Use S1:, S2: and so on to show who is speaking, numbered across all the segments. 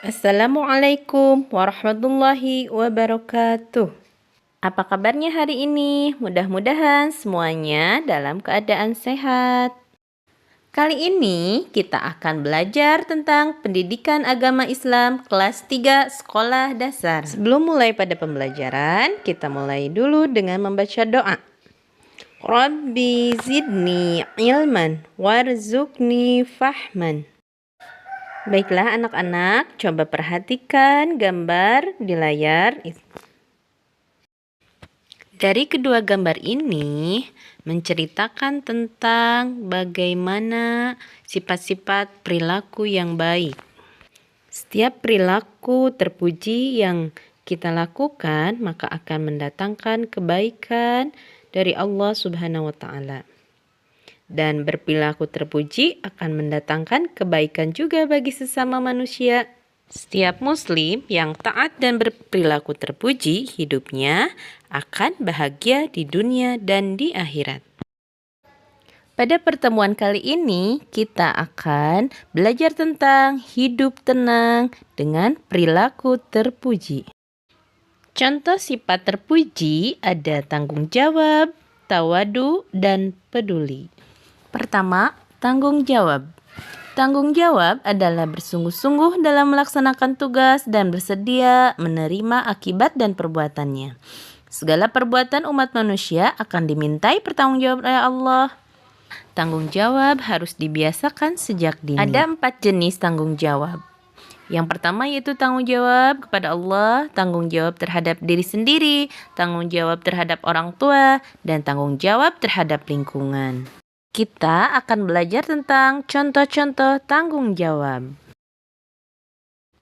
S1: Assalamualaikum warahmatullahi wabarakatuh. Apa kabarnya hari ini? Mudah-mudahan semuanya dalam keadaan sehat. Kali ini kita akan belajar tentang pendidikan agama Islam kelas 3 sekolah dasar. Sebelum mulai pada pembelajaran, kita mulai dulu dengan membaca doa. Rabbi zidni ilman warzuqni fahman. Baiklah anak-anak, coba perhatikan gambar di layar. Dari kedua gambar ini menceritakan tentang bagaimana sifat-sifat perilaku yang baik. Setiap perilaku terpuji yang kita lakukan maka akan mendatangkan kebaikan dari Allah Subhanahu wa taala. Dan berperilaku terpuji akan mendatangkan kebaikan juga bagi sesama manusia. Setiap muslim yang taat dan berperilaku terpuji, hidupnya akan bahagia di dunia dan di akhirat. Pada pertemuan kali ini, kita akan belajar tentang hidup tenang dengan perilaku terpuji. Contoh sifat terpuji ada tanggung jawab, tawadu, dan peduli. Pertama, tanggung jawab. Tanggung jawab adalah bersungguh-sungguh dalam melaksanakan tugas dan bersedia menerima akibat dan perbuatannya. Segala perbuatan umat manusia akan dimintai pertanggungjawaban oleh Allah. Tanggung jawab harus dibiasakan sejak dini. Ada 4 jenis tanggung jawab. Yang pertama yaitu tanggung jawab kepada Allah, tanggung jawab terhadap diri sendiri, tanggung jawab terhadap orang tua, dan tanggung jawab terhadap lingkungan. Kita akan belajar tentang contoh-contoh tanggung jawab.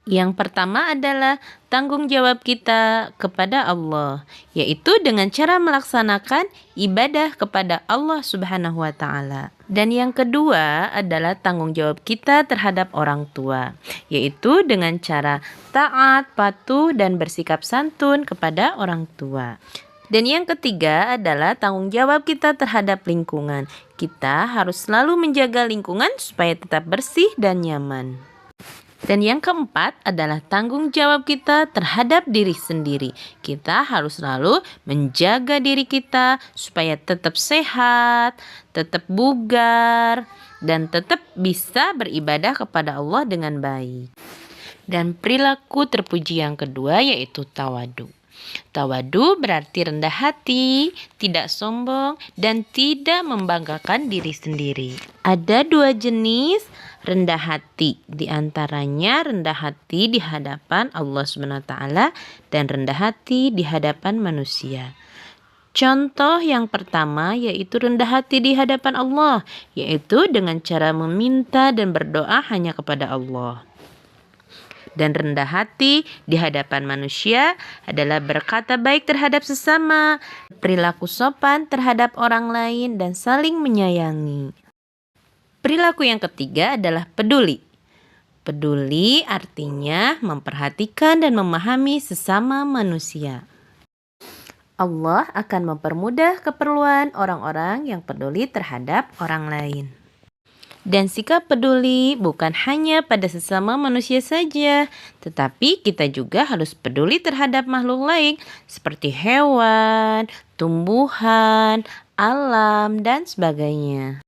S1: Yang pertama adalah tanggung jawab kita kepada Allah, yaitu dengan cara melaksanakan ibadah kepada Allah Subhanahu wa taala. Dan yang kedua adalah tanggung jawab kita terhadap orang tua, yaitu dengan cara taat, patuh, dan bersikap santun kepada orang tua. Dan yang ketiga adalah tanggung jawab kita terhadap lingkungan. Kita harus selalu menjaga lingkungan supaya tetap bersih dan nyaman. Dan yang keempat adalah tanggung jawab kita terhadap diri sendiri. Kita harus selalu menjaga diri kita supaya tetap sehat, tetap bugar, dan tetap bisa beribadah kepada Allah dengan baik. Dan perilaku terpuji yang kedua yaitu tawadu. Tawadu berarti rendah hati, tidak sombong, dan tidak membanggakan diri sendiri. Ada 2 jenis rendah hati, di antaranya rendah hati di hadapan Allah Subhanahu wa taala dan rendah hati di hadapan manusia. Contoh yang pertama yaitu rendah hati di hadapan Allah, yaitu dengan cara meminta dan berdoa hanya kepada Allah. Dan rendah hati di hadapan manusia adalah berkata baik terhadap sesama, perilaku sopan terhadap orang lain, dan saling menyayangi. Perilaku yang ketiga adalah peduli. Peduli artinya memperhatikan dan memahami sesama manusia. Allah akan mempermudah keperluan orang-orang yang peduli terhadap orang lain. Dan sikap peduli bukan hanya pada sesama manusia saja, tetapi kita juga harus peduli terhadap makhluk lain seperti hewan, tumbuhan, alam, dan sebagainya.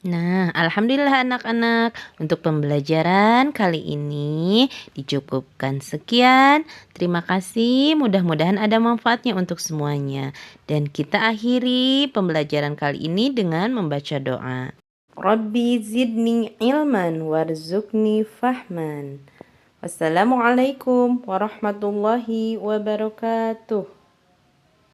S1: Nah, alhamdulillah anak-anak, untuk pembelajaran kali ini dicukupkan sekian. Terima kasih, mudah-mudahan ada manfaatnya untuk semuanya. Dan kita akhiri pembelajaran kali ini dengan membaca doa. Rabbi zidni ilman warzuqni fahman. Wassalamualaikum warahmatullahi wabarakatuh.